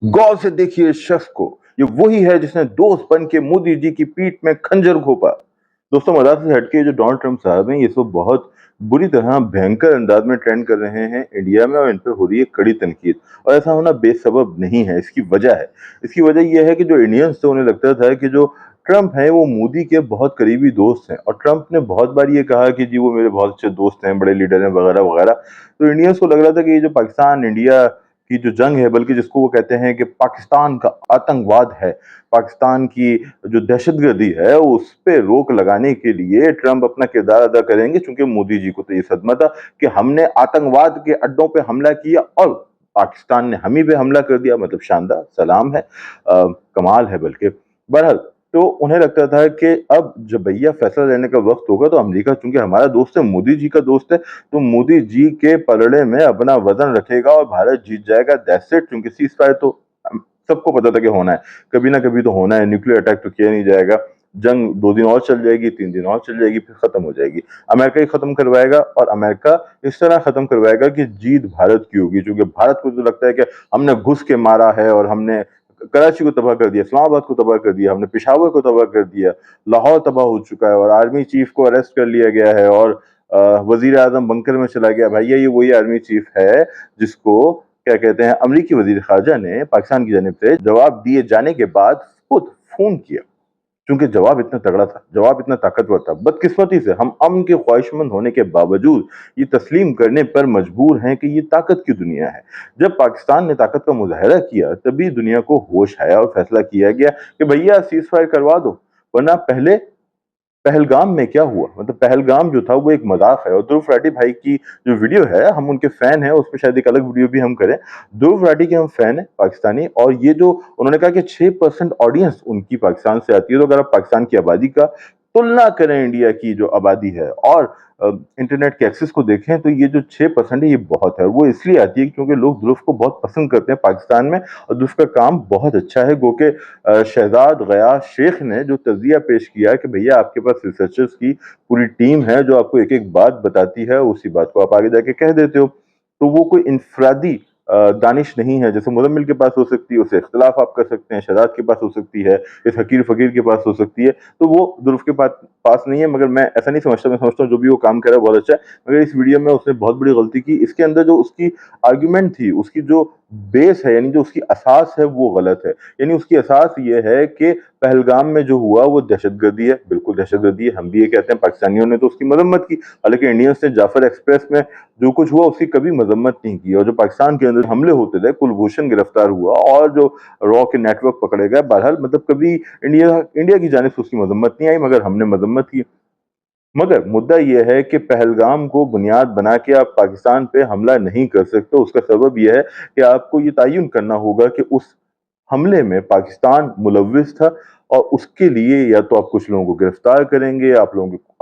गौर से देखिए इस शख्स को, ये वही है जिसने दोस्त बन के मोदी जी की पीठ में खंजर घोंपा। दोस्तों, मजाक से हटके जो डोनाल्ड ट्रंप साहब हैं, ये सब बहुत बुरी तरह भयंकर अंदाज में ट्रेंड कर रहे हैं इंडिया में और इन पे हो रही है कड़ी तनकीद। और ऐसा होना बेसबब नहीं है, इसकी वजह है। इसकी वजह ये है कि जो इंडियंस थे उन्हें लगता था कि जो ट्रंप हैं वो मोदी के बहुत करीबी दोस्त हैं, और ट्रंप ने बहुत बार ये कहा कि जी वो मेरे बहुत अच्छे दोस्त हैं, बड़े लीडर हैं, वगैरह वगैरह। तो इंडियंस को लग रहा था कि ये जो पाकिस्तान इंडिया की जो जंग है, बल्कि जिसको वो कहते हैं कि पाकिस्तान का आतंकवाद है, पाकिस्तान की जो दहशतगर्दी है, उस पे रोक लगाने के लिए ट्रंप अपना किरदार अदा करेंगे। चूंकि मोदी जी को तो ये सदमा था कि हमने आतंकवाद के अड्डों पे हमला किया और पाकिस्तान ने हम ही पे हमला कर दिया। मतलब शानदार, सलाम है, कमाल है बल्कि। बहरहाल, तो उन्हें लगता था कि अब जब भैया फैसला लेने का वक्त होगा तो अमेरिका चूंकि हमारा दोस्त है, मोदी जी का दोस्त है, तो मोदी जी के पलड़े में अपना वजन रखेगा और भारत जीत जाएगा। That's it. क्योंकि सीज फायर तो सबको पता था कि होना है, कभी ना कभी तो होना है, न्यूक्लियर अटैक तो किया नहीं जाएगा। जंग 2 दिन और चल जाएगी, 3 दिन और चल जाएगी, फिर खत्म हो जाएगी। अमेरिका ही खत्म करवाएगा, और अमेरिका इस तरह खत्म करवाएगा कि जीत भारत की होगी। क्योंकि भारत को तो लगता है कि हमने घुस के मारा है, और हमने कराची को तबाह कर दिया, इस्लामाबाद को तबाह कर दिया, हमने पेशावर को तबाह कर दिया, लाहौर तबाह हो चुका है, और आर्मी चीफ को अरेस्ट कर लिया गया है, और वजीर आजम बंकर में चला गया। भैया ये वही आर्मी चीफ है जिसको क्या कहते हैं, अमरीकी वजीर खारजा ने पाकिस्तान की जानिब से जवाब दिए जाने के बाद खुद फोन किया। क्योंकि जवाब इतना तगड़ा था, जवाब इतना ताकतवर था। बदकिस्मती से हम अमन के ख्वाहिशमंद होने के बावजूद ये तस्लीम करने पर मजबूर हैं कि ये ताकत की दुनिया है। जब पाकिस्तान ने ताकत का मुजाहरा किया, तभी दुनिया को होश आया और फैसला किया गया कि भैया सीज फायर करवा दो। वरना पहले पहलगाम में क्या हुआ, मतलब पहलगाम जो था वो एक मजाक है। और ध्रुव राठी भाई की जो वीडियो है, हम उनके फैन हैं, उसमें शायद एक अलग वीडियो भी हम करें। ध्रुव राठी के हम फैन हैं पाकिस्तानी, और ये जो उन्होंने कहा कि 6% ऑडियंस उनकी पाकिस्तान से आती है। तो अगर आप पाकिस्तान की आबादी का तुलना करें इंडिया की जो आबादी है और इंटरनेट के एक्सेस को देखें, तो ये जो 6% है ये बहुत है। और वो इसलिए आती है क्योंकि लोग ध्रुव को बहुत पसंद करते हैं पाकिस्तान में, और ध्रुव का काम बहुत अच्छा है। गो के शहजाद गयास शेख ने जो तजिया पेश किया कि भैया आपके पास रिसर्चर्स की पूरी टीम है जो आपको एक एक बात बताती है, उसी बात को आप आगे जाके कह देते हो। तो वो कोई इंफरादी दानिश नहीं है। जैसे मुजम्मिल के पास हो सकती है, उससे इख्तलाफ आप कर सकते हैं, शहजाद के पास हो सकती है, इस हकीर फकीर के पास हो सकती है, तो वो ध्रुव के पास नहीं है। मगर मैं ऐसा नहीं समझता, मैं समझता हूँ जो भी वो काम कर रहा है बहुत अच्छा है। मगर इस वीडियो में उसने बहुत बड़ी गलती की। इसके अंदर जो उसकी आर्ग्यूमेंट थी, उसकी जो बेस है, यानी जो उसकी असास है, वो गलत है। यानी उसकी असास ये है कि पहलगाम में जो हुआ वो दहशतगर्दी है, बिल्कुल दहशतगर्दी है। हम भी ये कहते हैं, पाकिस्तानियों ने तो उसकी मजम्मत की। हालांकि इंडियंस ने जाफर एक्सप्रेस में जो कुछ हुआ उसकी कभी मजम्मत नहीं की। और जो पाकिस्तान के अंदर हमले होते थे, कुलभूषण गिरफ्तार हुआ और जो रॉ के नेटवर्क पकड़े गए, बहरहाल मतलब कभी इंडिया इंडिया की जानिब से उसकी मजम्मत नहीं आई, मगर हमने मजम्मत की। मगर मुद्दा यह है कि पहलगाम को बुनियाद बना के आप पाकिस्तान पे हमला नहीं कर सकते। उसका सबब यह है कि आपको ये तयन करना होगा कि उस हमले में पाकिस्तान मुलव्विस था, और उसके लिए या तो आप कुछ लोगों को गिरफ्तार करेंगे,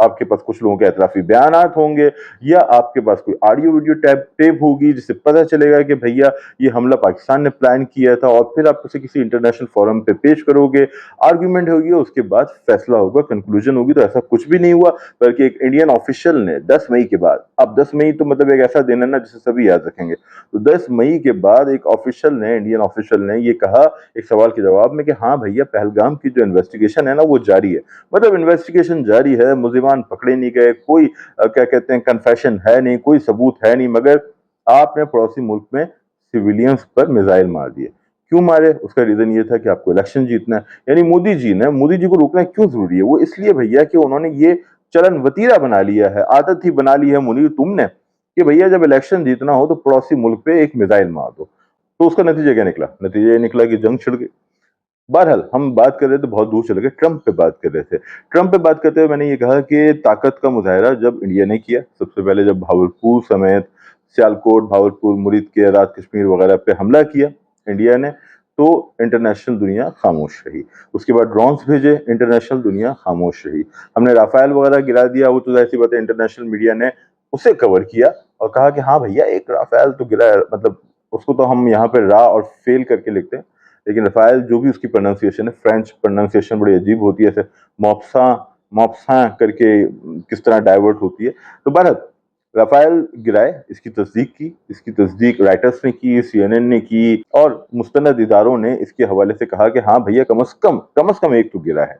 आपके पास कुछ लोगों के एतराफी बयानात होंगे, या आपके पास कोई ऑडियो वीडियो टेप होगी जिससे पता चलेगा कि भैया ये हमला पाकिस्तान ने प्लान किया था, और फिर आप उसे किसी इंटरनेशनल फोरम पे पेश करोगे, आर्ग्यूमेंट होगी, उसके बाद फैसला होगा, कंक्लूजन होगी। तो ऐसा कुछ भी नहीं हुआ, बल्कि एक इंडियन ऑफिशियल ने 10 मई के बाद, अब 10 मई तो मतलब एक ऐसा दिन है ना जिसे सभी याद रखेंगे, तो 10 मई के बाद एक ऑफिशियल ने, इंडियन ऑफिशियल ने ये कहा एक सवाल के जवाब में कि हाँ भैया, पहलगाम की जो इन्वेस्टिगेशन है ना वो जारी है। मतलब इन्वेस्टिगेशन जारी है, मुल्जिमान पकड़े नहीं गए, कोई क्या कहते हैं कन्फेशन है नहीं, कोई सबूत है नहीं, मगर आपने पड़ोसी मुल्क में सिविलियंस पर मिसाइल मार दिए। क्यों मारे? उसका रीजन ये था कि आपको इलेक्शन जीतना है। यानी मोदी जी को रोकना क्यों जरूरी है? वो इसलिए भैया कि उन्होंने ये चलन वतीरा बना लिया है, आदत ही बना ली है मुनीर तुमने, कि भैया जब इलेक्शन जीतना हो तो पड़ोसी मुल्क पे एक मिसाइल मार दो। तो उसका नतीजा क्या निकला? नतीजा ये निकला कि जंग छिड़ गई। बहरहाल, हम बात कर रहे थे, बहुत दूर चले गए, ट्रंप पे बात कर रहे थे। ट्रंप पे बात करते हुए मैंने ये कहा कि ताकत का मुजाहरा जब इंडिया ने किया, सबसे पहले जब भावलपुर समेत सियालकोट, भावलपुर, मुरीद के आज़ाद कश्मीर वगैरह पे हमला किया इंडिया ने, तो इंटरनेशनल दुनिया खामोश रही। उसके बाद ड्रोन्स भेजे, इंटरनेशनल दुनिया खामोश रही। हमने राफेल वगैरह गिरा दिया, वो तो ऐसी बात है, इंटरनेशनल मीडिया ने उसे कवर किया और कहा कि हाँ भैया एक राफेल तो गिरा है, मतलब उसको तो हम यहाँ पे रा और फेल करके लिखते हैं, लेकिन रफायल जो भी उसकी प्रोनाउंसिएशन है, फ्रेंच प्रोनाउंसिएशन बड़ी अजीब होती है, ऐसे मॉप्सा मॉप्सा करके किस तरह डाइवर्ट होती है। तो बहरहाल राफेल गिराए, इसकी तस्दीक राइटर्स ने की, CNN ने की और मुस्तनद इदारों ने इसके हवाले से कहा कि हाँ भैया कम अज कम एक तो गिरा है।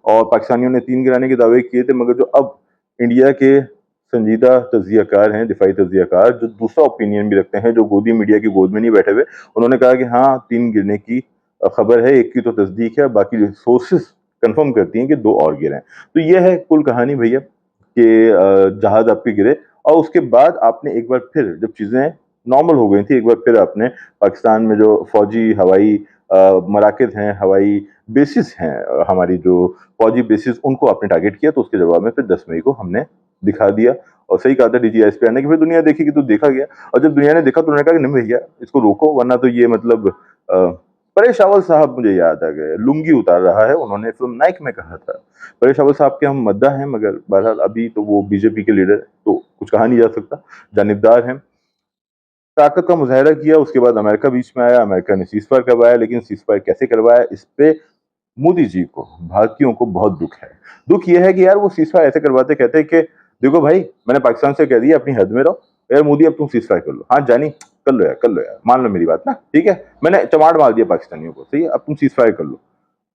और पाकिस्तानियों ने 3 गिराने के दावे किए थे, मगर जो अब इंडिया के संजीदा तज्जियाकार हैं, दिफाई तज्जियाकार, जो दूसरा ओपिनियन भी रखते हैं, जो गोदी मीडिया की गोद में नहीं बैठे हुए, उन्होंने कहा कि हाँ 3 गिरने की खबर है, एक की तो तस्दीक है, बाकी सोर्सेस कंफर्म करती हैं कि 2 और गिरे हैं। तो ये है कुल कहानी भैया कि जहाज आपके गिरे और उसके बाद आपने एक बार फिर जब चीजें नॉर्मल हो गई थी, एक बार फिर आपने पाकिस्तान में जो फौजी हवाई मराकज हैं, हवाई बेसिस हैं, हमारी जो फौजी बेसिस उनको आपने टारगेट किया, तो उसके जवाब में फिर 10 मई को हमने दिखा दिया। और सही कहा था DGSP ने कि फिर दुनिया देखेगी तो देखा गया। और जब दुनिया ने देखा तो उन्होंने कहा कि नहीं भैया इसको रोको, वरना तो ये मतलब परेश रावल साहब मुझे याद आ गए, लुंगी उतार रहा है, उन्होंने फिल्म नाइक में कहा था। परेश रावल साहब के हम मद्दा हैं, मगर बहरहाल अभी तो वो बीजेपी के लीडर है, तो कुछ कहा नहीं जा सकता, जानिबदार हैं। ताकत का मुजाहरा किया, उसके बाद अमेरिका बीच में आया, अमेरिका ने सीज फायर करवाया, लेकिन सीज फायर कैसे करवाया इस पे मोदी जी को, भारतीयों को बहुत दुख है। दुख यह है कि यार वो सीज फायर ऐसे करवाते, कहते कि देखो भाई मैंने पाकिस्तान से कह दिया अपनी हद में रहो, यार मोदी अब तुम सीज फायर कर लो, हाँ जानी कर लो यार, मान लो मेरी बात ना, ठीक है, मैंने चमाड़ मार दिया पाकिस्तानियों को, सही है, अब तुम सीज फायर कर लो।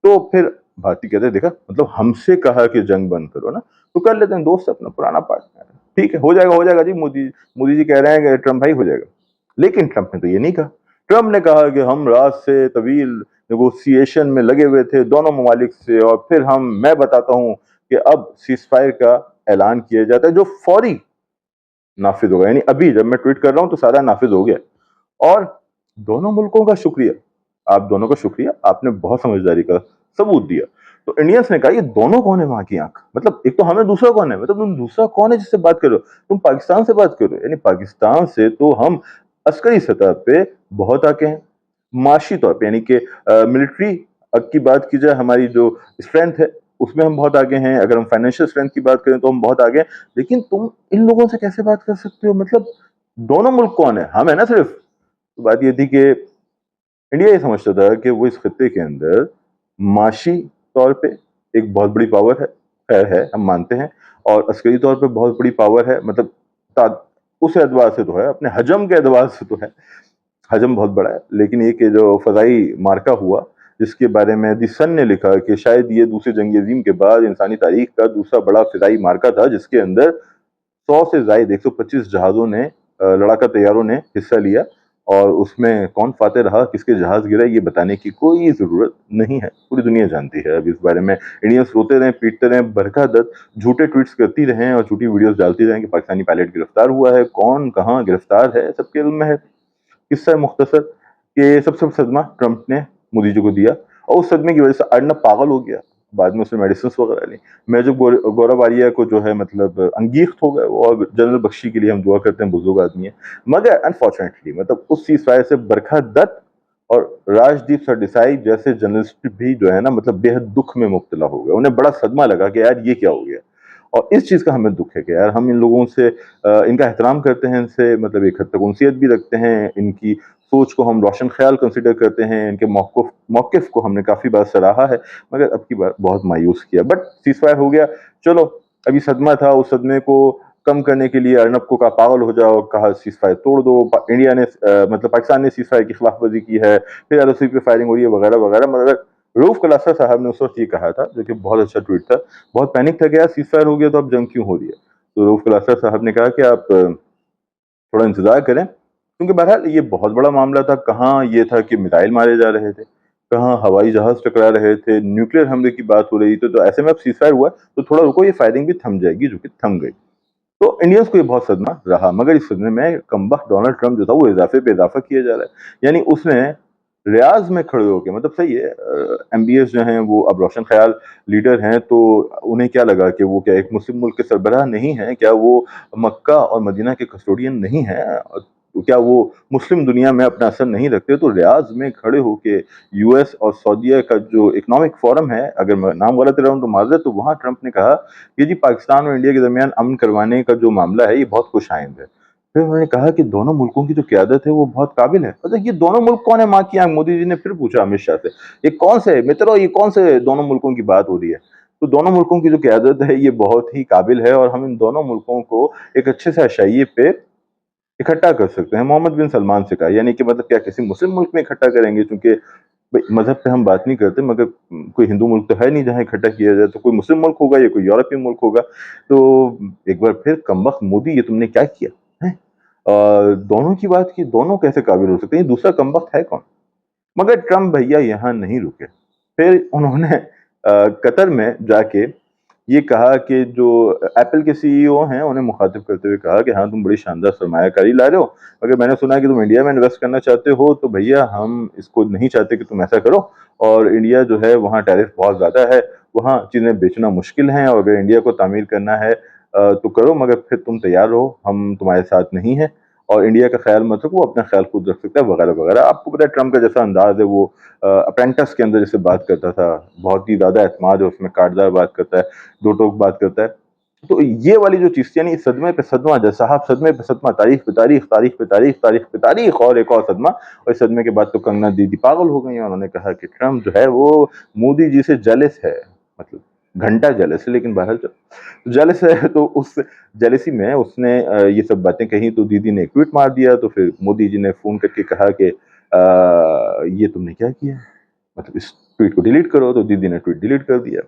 तो फिर भारती कहते हैं देखा, मतलब हमसे कहा कि जंग बंद करो ना, तो कर लेते हैं, दोस्त अपना पुराना पार्टनर है, ठीक है, हो जाएगा जी, मोदी जी कह रहे हैं कि ट्रम्प भाई हो जाएगा। लेकिन ट्रम्प ने तो ये नहीं कहा। ट्रम्प ने कहा कि हम रात से तवील नेगोशिएशन में लगे हुए थे दोनों ममालिक से, और फिर मैं बताता हूं कि अब सीज फायर का ऐलान किया जाता है जो फौरी नाफिज होगा, यानी अभी जब मैं ट्वीट कर रहा हूं तो सारा नाफिज हो गया। और दोनों मुल्कों का शुक्रिया, आप दोनों का शुक्रिया, आपने बहुत समझदारी का सबूत दिया। तो इंडियंस ने कहा ये दोनों कौन है वहां की आंख, मतलब एक तो हमें, दूसरा कौन है, मतलब तुम दूसरा कौन है जिससे बात करो, तुम पाकिस्तान से बात करो, यानी पाकिस्तान से तो हम अस्करी सतह पे बहुत आगे हैं, माशी तौर पे, यानी कि मिलिट्री की बात की जाए, हमारी जो स्ट्रेंथ है उसमें हम बहुत आगे हैं, अगर हम फाइनेंशियल स्ट्रेंथ की बात करें तो हम बहुत आगे हैं। लेकिन तुम इन लोगों से कैसे बात कर सकते हो, मतलब दोनों मुल्क कौन है, हम है ना सिर्फ। तो बात ये थी कि इंडिया ये समझता था कि वो इस खत्ते के अंदर माशी तौर पे एक बहुत बड़ी पावर है, खैर है हम मानते हैं, और अस्करी तौर पे बहुत बड़ी पावर है, मतलब उस एतबार से तो है, अपने हजम के एतबार से तो है, हजम बहुत बड़ा है। लेकिन एक जो फजाई मार्का हुआ, जिसके बारे में दी सन ने लिखा कि शायद ये दूसरी जंग अजीम के बाद इंसानी तारीख का दूसरा बड़ा फिजाई मार्का था, जिसके अंदर 100 से ज्यादा 125 जहाजों ने, लड़ाका तैयारों ने हिस्सा लिया, और उसमें कौन फाते रहा, किसके जहाज गिरा, ये बताने की कोई जरूरत नहीं है, पूरी दुनिया जानती है। अब इस बारे में इंडियंस रोते रहे, पीटते रहे, बरखा दत्त झूठे ट्वीट्स करती रहे और झूठी वीडियोस डालती रहे कि पाकिस्तानी पायलट गिरफ्तार हुआ है, कौन कहाँ गिरफ्तार है सबके इल्म में है। किस्सा मुख्तसर कि सबसे सदमा ट्रंप ने मोदी जी को दिया, और उस सदमे की वजह से अर्नब पागल हो गया, बाद में उसने मेडिसिन वगैरह ली। मैं जो गौरव आर्या को जो है मतलब अंगीख्त हो गए, और जनरल बख्शी के लिए हम दुआ करते हैं, बुजुर्ग आदमी है, मगर अनफॉर्चुनेटली मतलब उस सीज फायर से बरखा दत्त और राजदीप सरदेसाई जैसे जर्नलिस्ट भी जो है ना, मतलब बेहद दुख में मुब्तला हो गए, उन्हें बड़ा सदमा लगा कि यार ये क्या हो गया। और इस चीज का हमें दुख है कि यार हम इन लोगों से इनका एहतराम करते हैं, इनसे मतलब एक हद तक उनसियत भी रखते हैं, इनकी सोच को हम रोशन ख्याल कंसिडर करते हैं, इनके मौक़िफ़ को हमने काफ़ी बार सराहा है, मगर अब की बार बहुत मायूस किया। बट सीज़ फायर हो गया, चलो अभी सदमा था, उस सदमे को कम करने के लिए अर्नब को कहा पागल हो जाओ, कहा सीज़ फायर तोड़ दो, इंडिया ने मतलब पाकिस्तान ने सीज़ फायर की खिलाफवर्जी की है, फिर LOC पे फायरिंग हो रही है वगैरह वगैरह, मगर रऊफ कलासा साहब ने उस वक्त ये कहा था, जो कि बहुत अच्छा ट्वीट था, बहुत पैनिक था कि यार सीज़ फायर हो गया तो अब जंग क्यों हो रही है। तो रऊफ कलासा साहब ने कहा कि आप थोड़ा इंतजार करें, क्योंकि बहरहाल ये बहुत बड़ा मामला था, कहाँ ये था कि मिसाइल मारे जा रहे थे, कहाँ हवाई जहाज टकरा रहे थे, न्यूक्लियर हमले की बात हो रही थी, तो ऐसे में अब सीज फायर हुआ तो थोड़ा रुको, ये फायरिंग भी थम जाएगी, जो कि थम गई। तो इंडियंस को ये बहुत सदमा रहा, मगर इस सदमे में कमबख्त डोनाल्ड ट्रंप जो था वो इजाफे पे इजाफा किया जा रहा है, यानी उसने रियाज में खड़े होकर, मतलब सही है, MBS जो हैं वो अब रोशन ख्याल लीडर हैं, तो उन्हें क्या लगा कि वो क्या एक मुस्लिम मुल्क के सरबराह नहीं है, क्या वो मक्का और मदीना के कस्टोडियन नहीं है, क्या वो मुस्लिम दुनिया में अपना असर नहीं रखते। तो रियाज में खड़े होके US और सऊदीया का जो इकोनॉमिक फोरम है, अगर मैं नाम गलत रहा हूं तो माजरत, तो वहां ट्रंप ने कहा कि जी पाकिस्तान और इंडिया के दरमियान अमन करवाने का जो मामला है ये बहुत खुशाइंद है। फिर उन्होंने कहा कि दोनों मुल्कों की जो क्यादत है वो बहुत काबिल है। मतलब ये दोनों मुल्क कौन है माँ की आंख, मोदी जी ने फिर पूछा अमित शाह से, ये कौन से मित्रों, ये कौन से दोनों मुल्कों की बात हो रही है। तो दोनों मुल्कों की जो क़यादत है ये बहुत ही काबिल है और हम इन दोनों मुल्कों को एक अच्छे से आशाइये पे इकट्ठा कर सकते हैं। मोहम्मद बिन सलमान से कहा, यानी कि मतलब क्या किसी मुस्लिम मुल्क में इकट्ठा करेंगे, क्योंकि भई मज़हब पे हम बात नहीं करते, मगर कोई हिंदू मुल्क तो है नहीं जहाँ इकट्ठा किया जाए, तो कोई मुस्लिम मुल्क होगा या कोई यूरोपीय मुल्क होगा। तो एक बार फिर कमबख्त मोदी, ये तुमने क्या किया? हैं? दोनों की बात की, दोनों कैसे काबिल हो सकते हैं? ये दूसरा कमबख्त है कौन? मगर ट्रम्प भैया यहाँ नहीं रुके। फिर उन्होंने कतर में जाके ये कहा कि जो एप्पल के सीईओ हैं, उन्हें मुखातिब करते हुए कहा कि हाँ, तुम बड़ी शानदार सरमायाकारी ला रहे हो, मगर मैंने सुना है कि तुम इंडिया में इन्वेस्ट करना चाहते हो, तो भैया हम इसको नहीं चाहते कि तुम ऐसा करो, और इंडिया जो है वहाँ टैरिफ बहुत ज़्यादा है, वहाँ चीज़ें बेचना मुश्किल हैं, और अगर इंडिया को तामीर करना है तो करो, मगर फिर तुम तैयार रहो, हम तुम्हारे साथ नहीं हैं, और इंडिया का ख्याल मत रखो, वो अपना ख्याल खुद रख सकता है, वगैरह वगैरह। आपको पता है ट्रम्प का जैसा अंदाज है, वो अप्रेंटिस के अंदर जैसे बात करता था, बहुत ही ज़्यादा एतमाद है उसमें, काटदार बात करता है, दो टोक बात करता है। तो ये वाली जो चीज़ थी, यानी सदमे पे सदमा, जैसा साहब सदमे पे सदमा, तारीख पे तारीख, तारीख पे तारीख, तारीख पे तारीख, और एक और सदमा, और इस सदमे के बाद तो कंगना दीदी पागल हो गई, और उन्होंने कहा कि ट्रम्प जो है वो मोदी जी से जेलस है, मतलब घंटा जेलस है, लेकिन बहरहाल जेलस है। तो उस जेलसी में उसने ये सब बातें कही, तो दीदी ने एक ट्वीट मार दिया, तो फिर मोदी जी ने फ़ोन करके कहा कि ये तुमने क्या किया? मतलब इस ट्वीट को डिलीट करो, तो दीदी ने ट्वीट डिलीट कर दिया,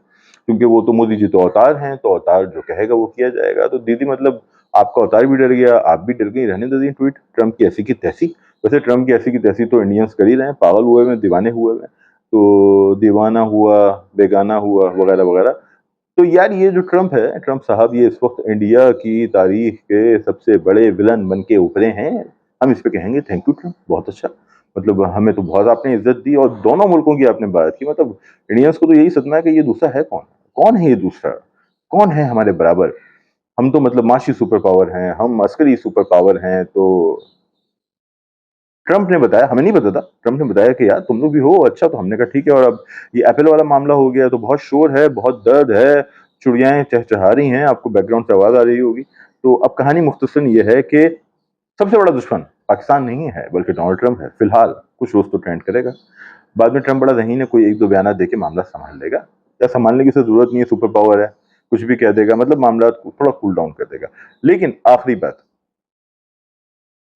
क्योंकि वो तो मोदी जी तो अवतार हैं, तो अवतार जो कहेगा वो किया जाएगा। तो दीदी मतलब आपका अवतार भी डर गया, आप भी डर गई, रहने दे दी ट्वीट, ट्रम्प की ऐसी की तैसी। वैसे ट्रम्प की ऐसी की तैसी तो इंडियंस कर ही रहे हैं, पागल हुए हुए हैं, दीवाने हुए हुए हैं। तो दीवाना हुआ, बेगाना हुआ, वगैरह वगैरह। तो यार ये जो ट्रम्प है, ट्रम्प साहब, ये इस वक्त इंडिया की तारीख के सबसे बड़े विलन बन के उभरे हैं। हम इस पे कहेंगे थैंक यू ट्रम्प, बहुत अच्छा। मतलब हमें तो बहुत आपने इज्जत दी, और दोनों मुल्कों की आपने बात की। मतलब इंडियंस को तो यही सदमा है कि ये दूसरा है कौन? कौन है ये दूसरा? कौन है हमारे बराबर? हम तो मतलब माशी सुपर पावर हैं, हम अस्करी सुपर पावर हैं। तो ट्रम्प ने बताया, हमें नहीं पता था, ट्रम्प ने बताया कि यार तुम लोग भी हो, अच्छा। तो हमने कहा ठीक है। और अब ये एप्पल वाला मामला हो गया, तो बहुत शोर है, बहुत दर्द है, चिड़ियाएँ चहचहा रही हैं, आपको बैकग्राउंड से आवाज़ आ रही होगी। तो अब कहानी मुख्तसरन ये है कि सबसे बड़ा दुश्मन पाकिस्तान नहीं है, बल्कि डोनाल्ड ट्रम्प है। फिलहाल कुछ रोज़ तो ट्रेंड करेगा, बाद में ट्रम्प बड़ा ज़हीन है, कोई 1-2 बयानात देके मामला सँभाल लेगा, या सँभालने की उसे ज़रूरत नहीं है, सुपर पावर है, कुछ भी कह देगा, मतलब मामला को थोड़ा कूल डाउन कर देगा। लेकिन आखिरी बात,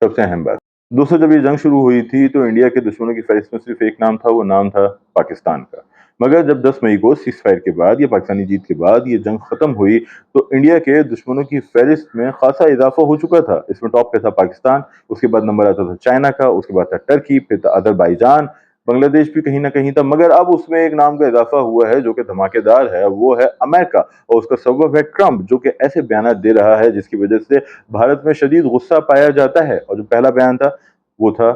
सबसे अहम बात, दोस्तों जब ये जंग शुरू हुई थी, तो इंडिया के दुश्मनों की फ़हरिस्त में सिर्फ़ एक नाम था, वो नाम था पाकिस्तान का। मगर जब 10 मई को सीज़फायर के बाद या पाकिस्तानी जीत के बाद ये जंग ख़त्म हुई, तो इंडिया के दुश्मनों की फ़हरिस्त में ख़ासा इज़ाफ़ा हो चुका था। इसमें टॉप पे था पाकिस्तान, उसके बाद नंबर आता था चाइना का, उसके बाद था टर्की, फिर था अज़रबाईजान, बांग्लादेश भी कहीं न कहीं था। मगर अब उसमें एक नाम का इज़ाफ़ा हुआ है जो कि धमाकेदार है, वो है अमेरिका, और उसका सबब है ट्रम्प, जो कि ऐसे बयानात दे रहा है जिसकी वजह से भारत में शदीद गुस्सा पाया जाता है। और जो पहला बयान था, वो था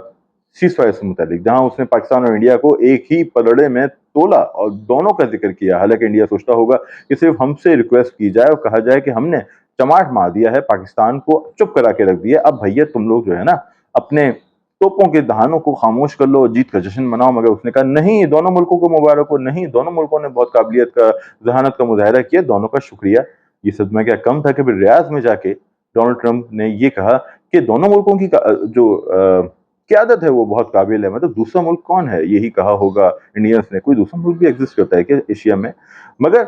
सीज़फायर से मुतालिक, जहाँ उसने पाकिस्तान और इंडिया को एक ही पलड़े में तोला और दोनों का ज़िक्र किया। हालाँकि इंडिया सोचता होगा कि सिर्फ़ हमसे रिक्वेस्ट की जाए और कहा जाए कि हमने चमाट मार दिया है, पाकिस्तान को चुप करा के रख दिया, अब भैया तुम लोग जो है ना, अपने तोपों के दहानों को खामोश कर लो, जीत का जश्न मनाओ। मगर उसने कहा नहीं, दोनों मुल्कों को मुबारक हो, नहीं, दोनों मुल्कों ने बहुत काबिलियत का, ज़हानत का मुज़ाहिरा किया, दोनों का शुक्रिया। ये सदमा क्या कम था कि फिर रियाज़ में जाके डोनाल्ड ट्रम्प ने ये कहा कि दोनों मुल्कों की जो क़यादत है वो बहुत काबिल है। मतलब दूसरा मुल्क कौन है? यही कहा होगा इंडियंस ने, कोई दूसरा मुल्क भी एग्ज़िस्ट करता है क्या एशिया में? मगर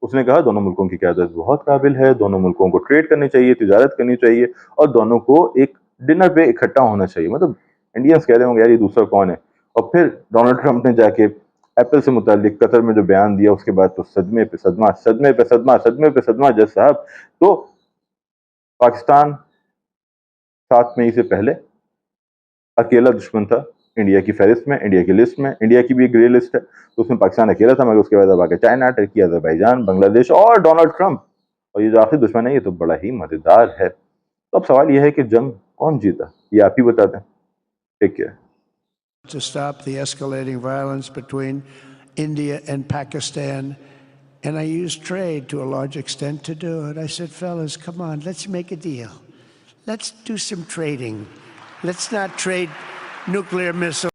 उसने कहा दोनों मुल्कों की क़यादत बहुत काबिल है, दोनों मुल्कों को ट्रेड करनी चाहिए, तिजारत करनी चाहिए, और दोनों को एक डिनर पे इकट्ठा होना चाहिए। मतलब इंडियंस कह रहे होंगे यार ये दूसरा कौन है? और फिर डोनाल्ड ट्रम्प ने जाके एप्पल से मुताल्लिक कतर में जो बयान दिया, उसके बाद तो सदमे पे सदमा, सदमे पे सदमा, सदमे पे सदमा जज साहब। तो पाकिस्तान 7 मई से पहले अकेला दुश्मन था इंडिया की फ़हरिस्त में, इंडिया की लिस्ट में। इंडिया की भी एक ग्रे लिस्ट है, तो उसमें पाकिस्तान अकेला था, मगर उसके बाद अब आ गया चाइना, टर्की, अज़रबैजान, बांग्लादेश और डोनाल्ड ट्रम्प। और ये जो आखिरी दुश्मन है, ये तो बड़ा ही मज़ेदार है। तो अब सवाल ये है कि जंग कौन जीता? ये आप ही बता दें। Take care. To stop the escalating violence between India and Pakistan. And I used trade to a large extent to do it. I said, fellas, come on, let's make a deal. Let's do some trading. Let's not trade nuclear missiles.